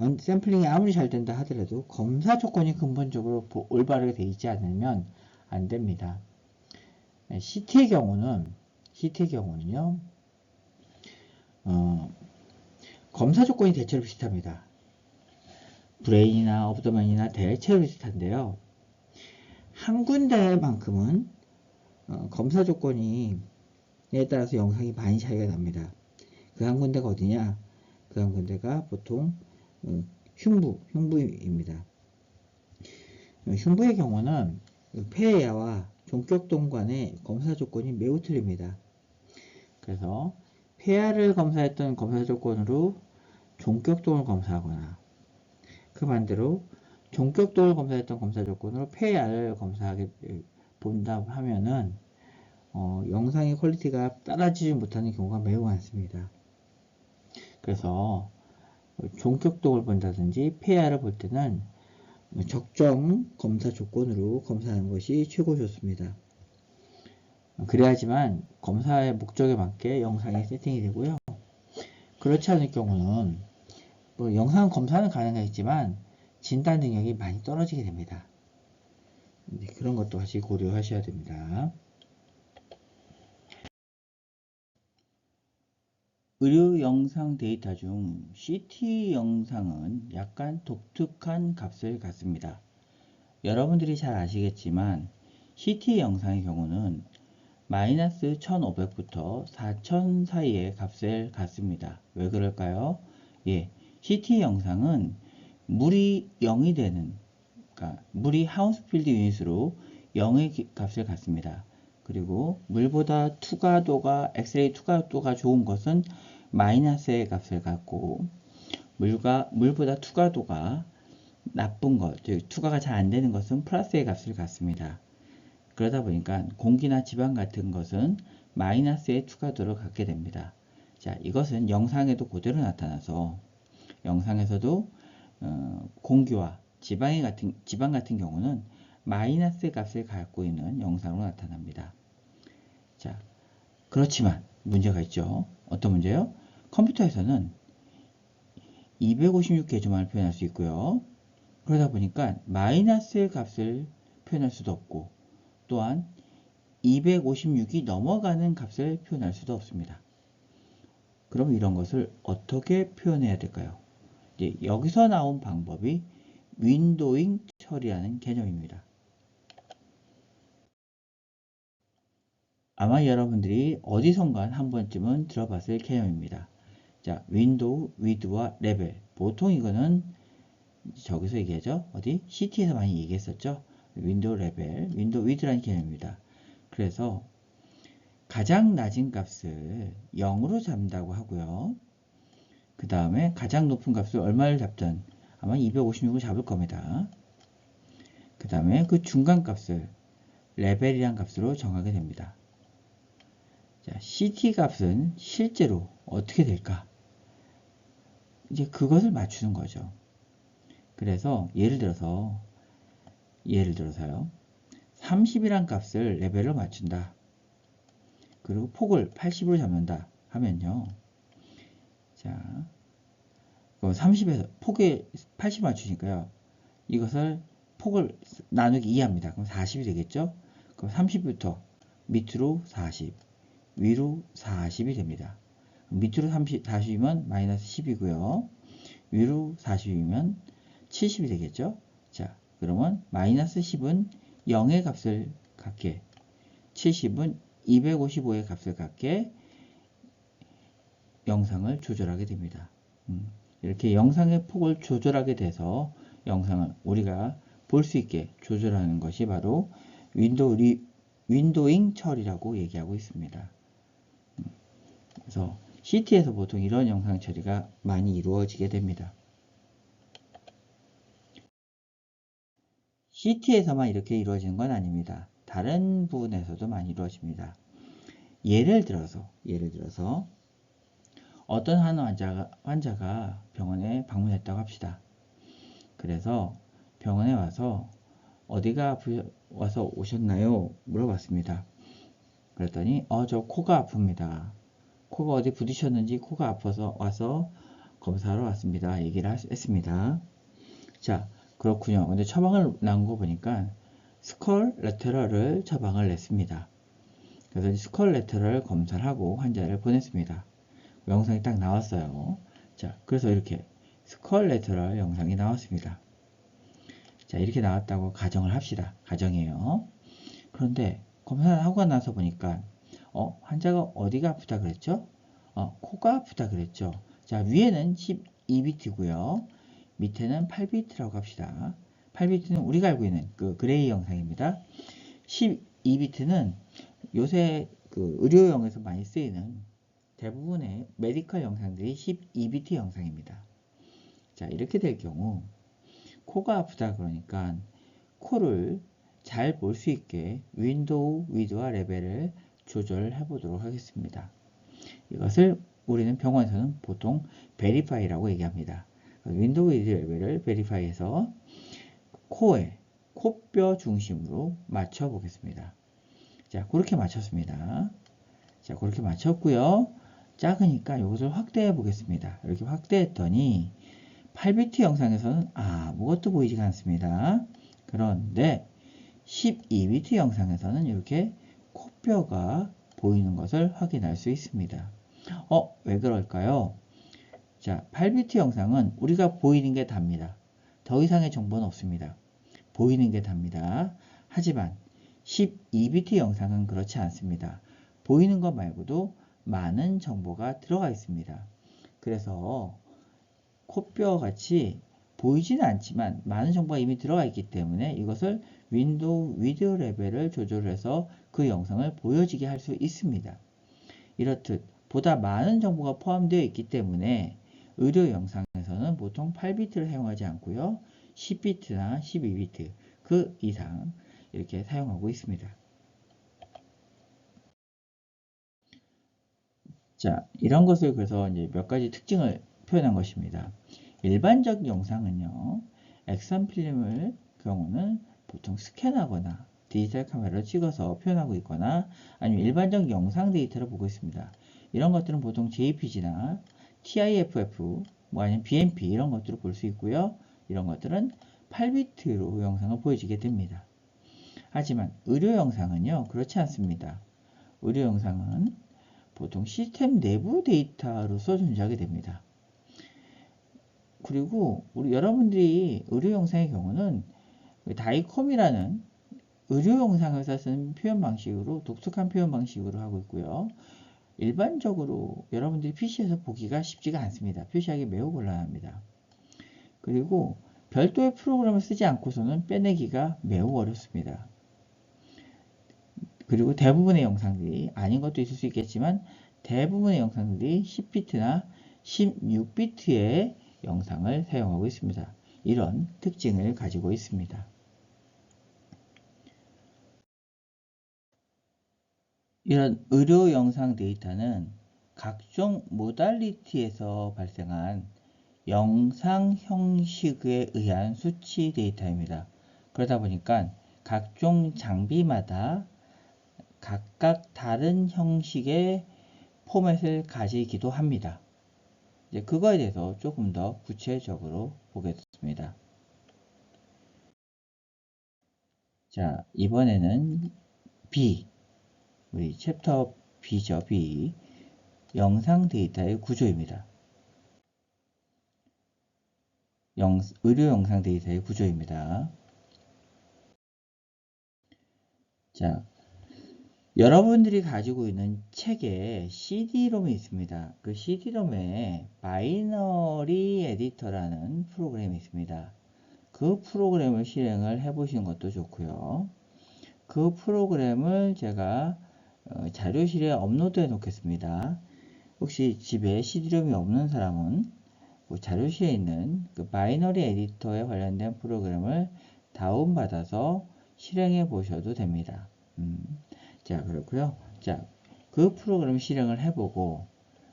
아무리 잘 된다 하더라도 검사 조건이 근본적으로 올바르게 되어 있지 않으면 안 됩니다. CT의 경우는요, 검사 조건이 대체로 비슷합니다. 브레인이나 업더맨이나 대체로 비슷한데요. 한 군데만큼은 검사 조건이 에 따라서 영상이 많이 차이가 납니다. 그 한 군데가 어디냐? 그 한 군데가 보통 흉부입니다. 흉부의 경우는 폐야와 종격동 간의 검사 조건이 매우 틀립니다. 그래서 폐야를 검사했던 검사 조건으로 종격동을 검사하거나, 그 반대로 종격동을 검사했던 검사 조건으로 폐야를 검사하게 본다 하면은 영상의 퀄리티가 따라지지 못하는 경우가 매우 많습니다. 그래서 종격동을 본다든지 폐야를 볼 때는 적정 검사 조건으로 검사하는 것이 최고 좋습니다. 그래야지만 검사의 목적에 맞게 영상이 세팅이 되고요. 그렇지 않을 경우는 뭐 영상 검사는 가능하겠지만 진단 능력이 많이 떨어지게 됩니다. 그런 것도 같이 고려하셔야 됩니다. 의료 영상 데이터 중 CT 영상은 약간 독특한 값을 갖습니다. 여러분들이 잘 아시겠지만 CT 영상의 경우는 마이너스 1500부터 4000 사이의 값을 갖습니다. 왜 그럴까요? 예, CT 영상은 물이 0이 되는, 그러니까 물이 하우스필드 유닛으로 0의 값을 갖습니다. 그리고 물보다 투과도가 엑스레이 투과도가 좋은 것은 마이너스의 값을 갖고 물보다 투과도가 나쁜 것, 즉 투과가 잘 안 되는 것은 플러스의 값을 갖습니다. 그러다 보니까 공기나 지방 같은 것은 마이너스의 투과도를 갖게 됩니다. 자, 이것은 영상에도 그대로 나타나서 영상에서도 공기와 지방 같은 경우는 마이너스 값을 갖고 있는 영상으로 나타납니다. 자, 그렇지만 문제가 있죠. 어떤 문제요? 컴퓨터에서는 256개조만을 표현할 수 있고요. 그러다 보니까 마이너스의 값을 표현할 수도 없고 또한 256이 넘어가는 값을 표현할 수도 없습니다. 그럼 이런 것을 어떻게 표현해야 될까요? 이제 여기서 나온 방법이 윈도잉 처리라는 개념입니다. 아마 여러분들이 어디선가 한 번쯤은 들어봤을 개념입니다. 자, 윈도우, 위드와 레벨. 보통 이거는 저기서 얘기하죠. 어디? CT에서 많이 얘기했었죠. 윈도우 레벨, 윈도우 위드라는 개념입니다. 그래서 가장 낮은 값을 0으로 잡는다고 하고요. 그 다음에 가장 높은 값을 얼마를 잡든 아마 256을 잡을 겁니다. 그 다음에 그 중간 값을 레벨이란 값으로 정하게 됩니다. 자, CT 값은 실제로 어떻게 될까? 이제 그것을 맞추는 거죠. 그래서 예를 들어서요. 30이란 값을 레벨로 맞춘다. 그리고 폭을 80으로 잡는다 하면요. 자, 30에서 폭에 80 맞추니까요. 이것을 폭을 나누기 2합니다. 그럼 40이 되겠죠? 그럼 30부터 밑으로 40, 위로 40이 됩니다. 밑으로 40이면 마이너스 10이고요. 위로 40이면 70이 되겠죠? 자, 그러면 마이너스 10은 0의 값을 갖게, 70은 255의 값을 갖게 영상을 조절하게 됩니다. 이렇게 영상의 폭을 조절하게 돼서 영상을 우리가 볼 수 있게 조절하는 것이 바로 윈도잉 처리라고 얘기하고 있습니다. 그래서 CT에서 보통 이런 영상 처리가 많이 이루어지게 됩니다. CT에서만 이렇게 이루어지는 건 아닙니다. 다른 부분에서도 많이 이루어집니다. 예를 들어서 어떤 한 환자가 병원에 방문했다고 합시다. 그래서 병원에 와서 어디가 와서 오셨나요? 물어봤습니다. 그랬더니 저 코가 아픕니다. 코가 어디 부딪혔는지 코가 아파서 와서 검사하러 왔습니다. 얘기를 했습니다. 자, 그렇군요. 근데 처방을 나온 거 보니까 스컬 레터럴을 처방을 냈습니다. 그래서 스컬 레터럴 검사를 하고 환자를 보냈습니다. 영상이 딱 나왔어요. 자, 그래서 이렇게 스컬 레터럴 영상이 나왔습니다. 자, 이렇게 나왔다고 가정을 합시다. 가정이에요. 그런데 검사를 하고 나서 보니까 환자가 어디가 아프다 그랬죠? 코가 아프다 그랬죠. 자, 위에는 12비트고요. 밑에는 8비트라고 합시다. 8비트는 우리가 알고 있는 그 그레이 영상입니다. 12비트는 요새 그 의료용에서 많이 쓰이는 대부분의 메디컬 영상들이 12비트 영상입니다. 자, 이렇게 될 경우 코가 아프다 그러니까 코를 잘 볼 수 있게 윈도우 위드와 레벨을 조절해 보도록 하겠습니다. 이것을 우리는 병원에서는 보통 베리파이라고 얘기합니다. 윈도우 위드 레벨을 베리파이해서 코에 코뼈 중심으로 맞춰 보겠습니다. 자, 그렇게 맞췄습니다. 자, 그렇게 맞췄고요. 작으니까 이것을 확대해 보겠습니다. 이렇게 확대했더니 8비트 영상에서는 아무것도 보이지가 않습니다. 그런데 12비트 영상에서는 이렇게 코뼈가 보이는 것을 확인할 수 있습니다. 왜 그럴까요? 자, 8비트 영상은 우리가 보이는 게 답니다. 더 이상의 정보는 없습니다. 보이는 게 답니다. 하지만 12비트 영상은 그렇지 않습니다. 보이는 것 말고도 많은 정보가 들어가 있습니다. 그래서 코뼈 같이 보이지는 않지만 많은 정보가 이미 들어가 있기 때문에 이것을 윈도우 위드 레벨을 조절해서 그 영상을 보여지게 할 수 있습니다. 이렇듯 보다 많은 정보가 포함되어 있기 때문에 의료 영상에서는 보통 8비트를 사용하지 않고요. 10비트나 12비트 그 이상 이렇게 사용하고 있습니다. 자, 이런 것을 그래서 이제 몇 가지 특징을 표현한 것입니다. 일반적 영상은요, 액션 필름을 경우는 보통 스캔하거나 디지털 카메라로 찍어서 표현하고 있거나 아니면 일반적 영상 데이터를 보고 있습니다. 이런 것들은 보통 JPG나 TIFF, 뭐 아니면 BMP 이런 것들을 볼 수 있고요. 이런 것들은 8비트로 영상을 보여지게 됩니다. 하지만 의료 영상은요, 그렇지 않습니다. 의료 영상은 보통 시스템 내부 데이터로서 존재하게 됩니다. 그리고 우리 여러분들이 의료 영상의 경우는 다이콤이라는 의료 영상에서 쓰는 표현 방식으로 독특한 표현 방식으로 하고 있고요. 일반적으로 여러분들이 PC에서 보기가 쉽지가 않습니다. 표시하기 매우 곤란합니다. 그리고 별도의 프로그램을 쓰지 않고서는 빼내기가 매우 어렵습니다. 그리고 대부분의 영상들이 아닌 것도 있을 수 있겠지만 대부분의 영상들이 10비트나 16비트의 영상을 사용하고 있습니다. 이런 특징을 가지고 있습니다. 이런 의료 영상 데이터는 각종 모달리티에서 발생한 영상 형식에 의한 수치 데이터입니다. 그러다 보니까 각종 장비마다 각각 다른 형식의 포맷을 가지기도 합니다. 이제 그거에 대해서 조금 더 구체적으로 보겠습니다. 자, 이번에는 B, 우리 챕터 B죠, B. 영상 데이터의 구조입니다. 의료 영상 데이터의 구조입니다. 자, 여러분들이 가지고 있는 책에 CD-ROM이 있습니다. 그 CD-ROM에 바이너리 에디터라는 프로그램이 있습니다. 그 프로그램을 실행을 해 보시는 것도 좋고요. 그 프로그램을 제가 자료실에 업로드해 놓겠습니다. 혹시 집에 CD-ROM이 없는 사람은 자료실에 있는 그 바이너리 에디터에 관련된 프로그램을 다운받아서 실행해 보셔도 됩니다. 자, 그렇고요. 자, 그 프로그램 실행을 해보고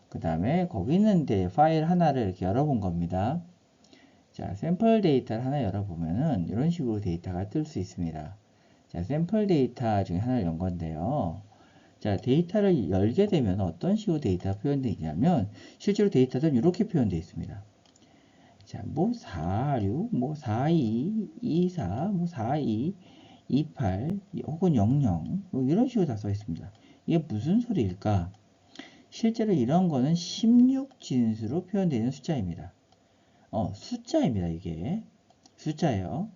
그 다음에 거기 있는 파일 하나를 이렇게 열어본 겁니다. 자, 샘플 데이터를 하나 열어보면은 이런 식으로 데이터가 뜰 수 있습니다. 자, 샘플 데이터 중에 하나를 연 건데요. 자, 데이터를 열게 되면 어떤 식으로 데이터가 표현되어 있냐면 실제로 데이터는 이렇게 표현되어 있습니다. 자, 뭐 46, 뭐 42, 24, 뭐 42, 28 혹은 00 뭐 이런 식으로 다 써 있습니다. 이게 무슨 소리일까? 실제로 이런 거는 16진수로 표현되는 숫자입니다. 숫자입니다. 이게 숫자예요.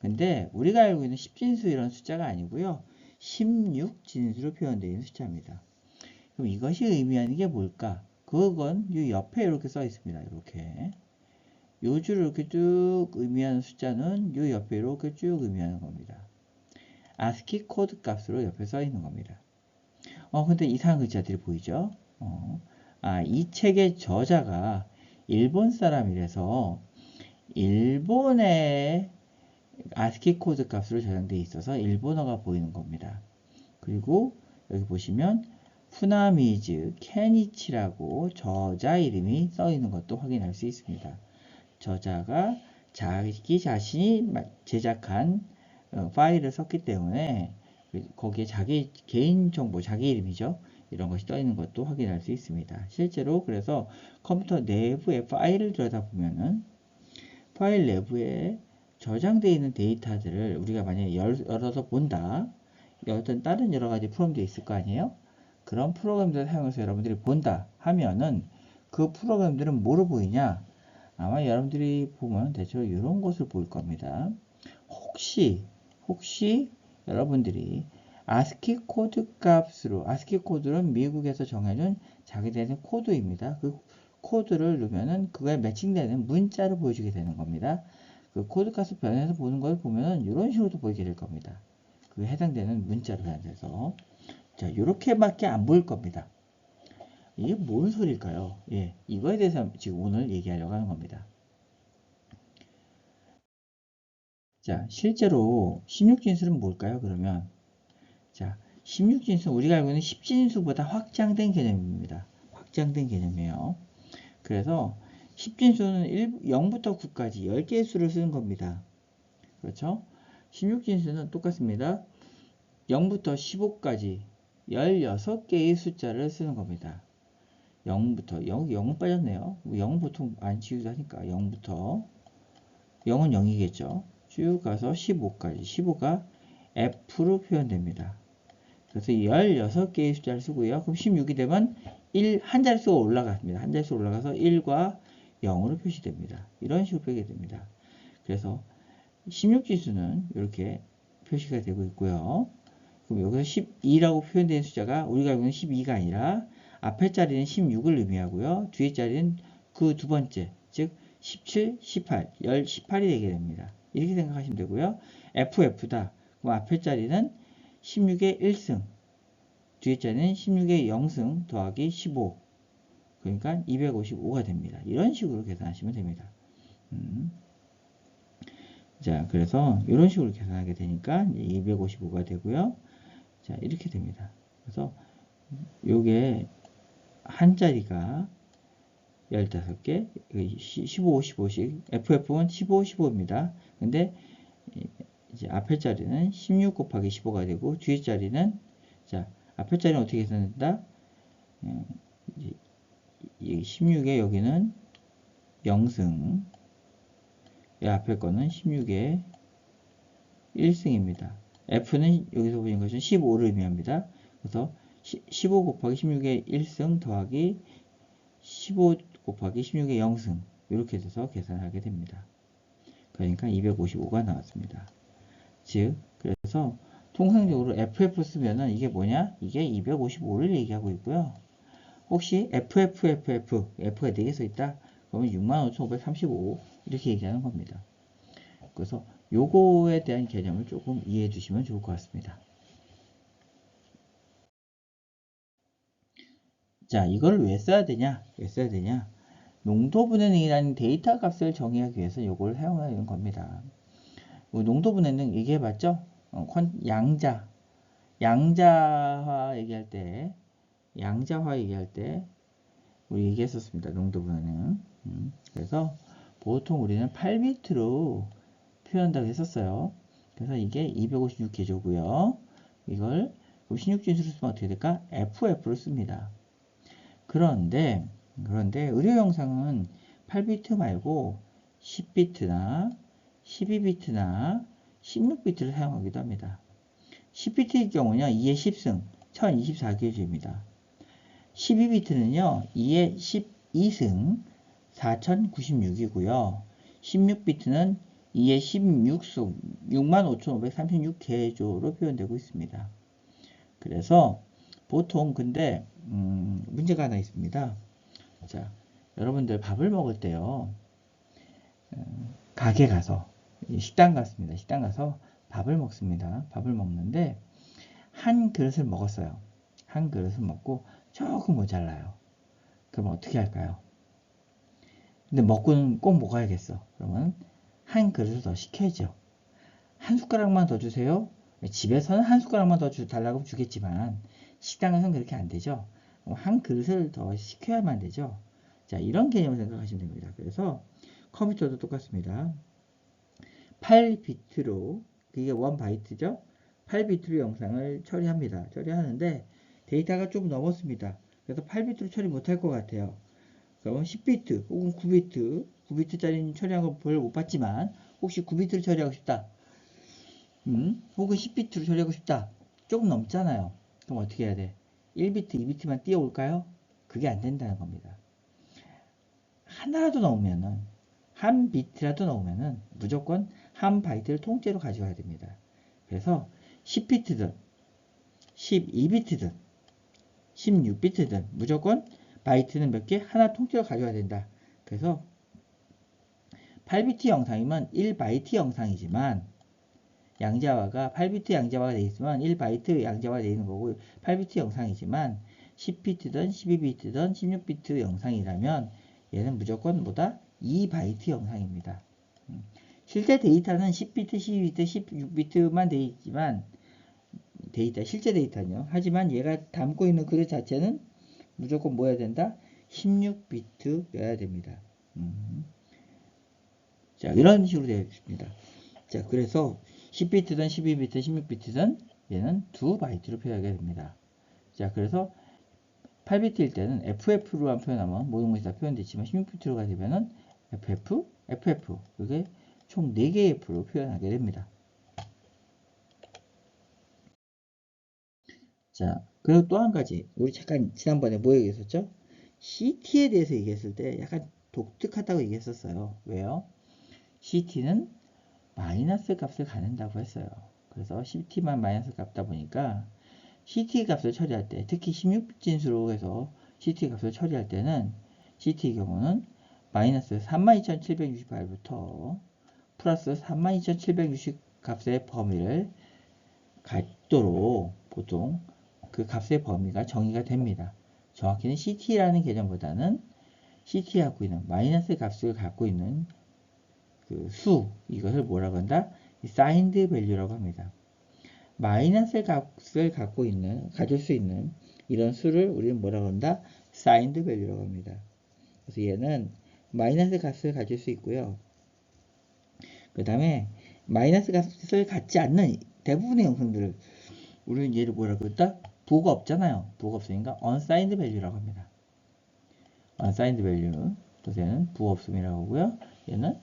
근데 우리가 알고 있는 10진수 이런 숫자가 아니고요. 16진수로 표현되어 있는 숫자입니다. 그럼 이것이 의미하는 게 뭘까? 그건 이 옆에 이렇게 써 있습니다. 이렇게 요 줄을 이렇게 쭉 의미하는 숫자는 요 옆에 이렇게 쭉 의미하는 겁니다. ASCII 코드 값으로 옆에 써 있는 겁니다. 근데 이상한 글자들이 보이죠? 이 책의 저자가 일본 사람이라서 일본의 ASCII 코드 값으로 저장되어 있어서 일본어가 보이는 겁니다. 그리고 여기 보시면 후나미즈 케니치라고 저자 이름이 써 있는 것도 확인할 수 있습니다. 저자가 자기 자신이 제작한 파일을 썼기 때문에 거기에 자기 개인 정보, 자기 이름이죠. 이런 것이 떠 있는 것도 확인할 수 있습니다. 실제로 그래서 컴퓨터 내부의 파일을 들여다보면은 파일 내부에 저장되어 있는 데이터들을 우리가 만약에 열어서 본다. 어떤 다른 여러 가지 프로그램도 있을 거 아니에요? 그런 프로그램들을 사용해서 여러분들이 본다 하면은 그 프로그램들은 뭐로 보이냐? 아마 여러분들이 보면 대체로 이런 것을 볼 겁니다. 혹시 여러분들이 ASCII 코드 값으로, ASCII 코드는 미국에서 정해준 자기들의 코드입니다. 그 코드를 넣으면은 그거에 매칭되는 문자를 보여주게 되는 겁니다. 그 코드 값을 변해서 보는 걸 보면은 이런 식으로도 보이게 될 겁니다. 그 해당되는 문자를 변해서. 자, 요렇게밖에 안 보일 겁니다. 이게 뭔 소리일까요? 예, 이거에 대해서 지금 오늘 얘기하려고 하는 겁니다. 자, 실제로 16진수는 뭘까요? 그러면 자, 16진수는 우리가 알고 있는 10진수보다 확장된 개념입니다. 확장된 개념이에요. 그래서 10진수는 0부터 9까지 10개의 수를 쓰는 겁니다. 그렇죠? 16진수는 똑같습니다. 0부터 15까지 16개의 숫자를 쓰는 겁니다. 0부터 0은 빠졌네요. 0은 보통 안 지우기도 하니까 0부터 0은 0이겠죠. 쭉 가서 15까지 15가 F로 표현됩니다. 그래서 16개의 숫자를 쓰고요. 그럼 16이 되면 한 자릿수가 올라갑니다. 한 자릿수 올라가서 1과 0으로 표시됩니다. 이런 식으로 표기가 됩니다. 그래서 16지수는 이렇게 표시가 되고 있고요. 그럼 여기서 12라고 표현된 숫자가 우리가 알고 있는 12가 아니라 앞에 자리는 16을 의미하고요. 뒤에 자리는 그 두 번째, 즉 17, 18, 18이 되게 됩니다. 이렇게 생각하시면 되고요. FF다. 그럼 앞에 자리는 16의 1승, 뒤에 자리는 16의 0승 더하기 15. 그러니까 255가 됩니다. 이런 식으로 계산하시면 됩니다. 자, 그래서 이런 식으로 계산하게 되니까 255가 되고요. 자, 이렇게 됩니다. 그래서 요게 한 자리가 15개, 15, 15씩, FF는 15, 15입니다. 근데 이제 앞에 자리는 16 곱하기 15가 되고 뒤에 자리는 자, 앞에 자리는 어떻게 계산된다? 이 16에 여기는 0승, 이 앞에 거는 16에 1승입니다. F는 여기서 보신 것은 15를 의미합니다. 그래서 15 곱하기 16의 1승 더하기 15 곱하기 16의 0승 이렇게 돼서 계산하게 됩니다. 그러니까 255가 나왔습니다. 즉 그래서 통상적으로 FF 쓰면은 이게 뭐냐? 이게 255를 얘기하고 있고요. 혹시 FFFF, F가 4개 써있다? 그러면 65,535 이렇게 얘기하는 겁니다. 그래서 요거에 대한 개념을 조금 이해해 주시면 좋을 것 같습니다. 자, 이걸 왜 써야 되냐? 왜 써야 되냐? 농도분해능이라는 데이터 값을 정의하기 위해서 이걸 사용하는 겁니다. 농도분해능 얘기해봤죠? 양자화 얘기할 때, 우리 얘기했었습니다. 농도분해능. 그래서 보통 우리는 8비트로 표현한다고 했었어요. 그래서 이게 256개조고요. 이걸 16진수로 쓰면 어떻게 될까? FF로 씁니다. 그런데 의료 영상은 8비트 말고 10비트나 12비트나 16비트를 사용하기도 합니다. 10비트의 경우는 2의 10승 1024개조입니다. 12비트는요 2의 12승 4096이고요. 16비트는 2의 16승 65,536개조로 표현되고 있습니다. 그래서 보통 근데 문제가 하나 있습니다. 자, 여러분들 밥을 먹을 때요. 가게 가서 식당 갔습니다. 식당 가서 밥을 먹습니다. 밥을 먹는데 한 그릇을 먹었어요. 한 그릇을 먹고 조금 모자라요. 그럼 어떻게 할까요? 근데 먹고는 꼭 먹어야겠어. 그러면 한 그릇을 더 시켜야죠. 한 숟가락만 더 주세요. 집에서는 한 숟가락만 더 달라고 주겠지만 식당에서는 그렇게 안 되죠. 한 그릇을 더 시켜야만 되죠. 자, 이런 개념을 생각하시면 됩니다. 그래서 컴퓨터도 똑같습니다. 8비트로, 그게 1바이트죠. 8비트로 영상을 처리합니다. 처리하는데 데이터가 좀 넘었습니다. 그래서 8비트로 처리 못할 것 같아요. 그러면 10비트 혹은 9비트짜리 처리한 거 별로 못 봤지만 혹시 9비트를 처리하고 싶다. 혹은 10비트로 처리하고 싶다. 조금 넘잖아요. 그럼 어떻게 해야 돼? 1비트, 2비트만 띄워올까요? 그게 안 된다는 겁니다. 하나라도 넣으면은, 한 비트라도 넣으면은 무조건 한 바이트를 통째로 가져가야 됩니다. 그래서 10비트든, 12비트든, 16비트든 무조건 바이트는 몇 개? 하나 통째로 가져가야 된다. 그래서 8비트 영상이면 1바이트 영상이지만 양자화가 8비트 양자화가 되어 있으면 1바이트 양자화가 되어 있는 거고 8비트 영상이지만 10비트든 12비트든 16비트 영상이라면 얘는 무조건 뭐다? 2바이트 영상입니다. 실제 데이터는 10비트, 12비트, 16비트만 되어 있지만 실제 데이터는요. 하지만 얘가 담고 있는 그릇 자체는 무조건 뭐여야 된다? 16비트여야 됩니다. 자, 이런 식으로 되어 있습니다. 자, 그래서 10비트든 12비트, 16비트든 얘는 2바이트로 표현하게 됩니다. 자, 그래서 8비트일 때는 FF로만 표현하면 모든 것이 다 표현되지만 16비트로가 되면은 FF, FF 이게 총 4개의 F로 표현하게 됩니다. 자, 그리고 또 한 가지 우리 잠깐 지난번에 뭐 얘기했었죠? CT에 대해서 얘기했을 때 약간 독특하다고 얘기했었어요. 왜요? CT는 마이너스 값을 갖는다고 했어요. 그래서 CT만 마이너스 값다 보니까 CT 값을 처리할 때, 특히 16진수로 해서 CT 값을 처리할 때는 CT의 경우는 마이너스 32,768부터 플러스 32,760 값의 범위를 갖도록 보통 그 값의 범위가 정의가 됩니다. 정확히는 CT라는 개념보다는 CT에 갖고 있는 마이너스 값을 갖고 있는 그 수, 이것을 뭐라고 한다? 사인드 밸류라고 합니다. 마이너스 값을 가질 수 있는 이런 수를 우리는 뭐라고 한다? 사인드 밸류라고 합니다. 그래서 얘는 마이너스 값을 가질 수 있고요. 그 다음에 마이너스 값을 갖지 않는 대부분의 영상들을 우리는 얘를 뭐라고 했다? 부호가 없잖아요. 부호가 없으니까 unsigned value라고 합니다. unsigned value 또 얘는 부호 없음이라고 하고요. 얘는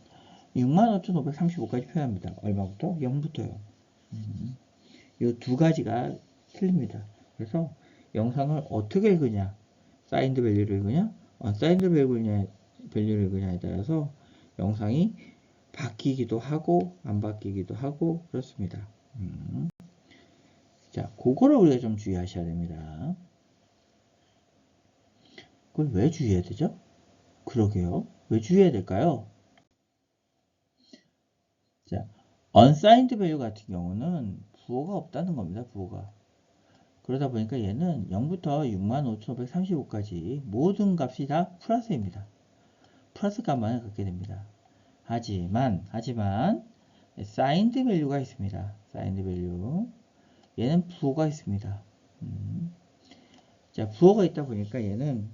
65,535까지 표현합니다. 얼마부터? 0부터요. 이 두 가지가 틀립니다. 그래서 영상을 어떻게 읽으냐, 사인드 밸류를 읽으냐, unsigned 밸류를 읽으냐에 따라서 영상이 바뀌기도 하고 안 바뀌기도 하고 그렇습니다. 자, 그거를 우리가 좀 주의하셔야 됩니다. 그걸 왜 주의해야 되죠? 그러게요. 왜 주의해야 될까요? 자, unsigned value 같은 경우는 부호가 없다는 겁니다. 부호가. 그러다 보니까 얘는 0부터 65,535까지 모든 값이 다 플러스입니다. 플러스 값만을 갖게 됩니다. 하지만 signed value가 있습니다. signed value. 얘는 부호가 있습니다. 자, 부호가 있다 보니까 얘는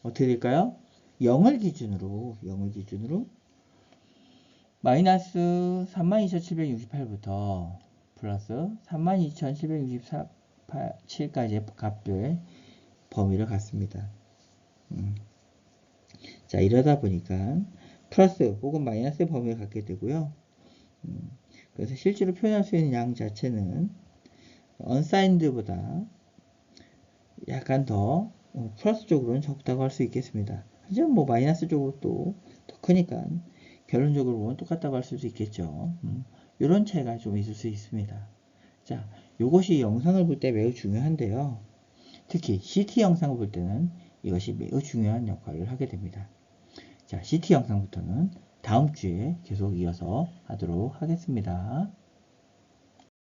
어떻게 될까요? 0을 기준으로 마이너스 32,768부터 플러스 32,767까지의 값의 범위를 갖습니다. 자, 이러다 보니까 플러스 혹은 마이너스의 범위를 갖게 되고요. 그래서 실제로 표현할 수 있는 양 자체는 unsigned보다 약간 더 플러스 쪽으로는 적다고 할 수 있겠습니다. 하지만 뭐 마이너스 쪽으로 또 더 크니까 결론적으로 보면 똑같다고 할 수도 있겠죠. 이런 차이가 좀 있을 수 있습니다. 자, 이것이 영상을 볼 때 매우 중요한데요. 특히 CT 영상을 볼 때는 이것이 매우 중요한 역할을 하게 됩니다. 자, CT 영상부터는 다음 주에 계속 이어서 하도록 하겠습니다.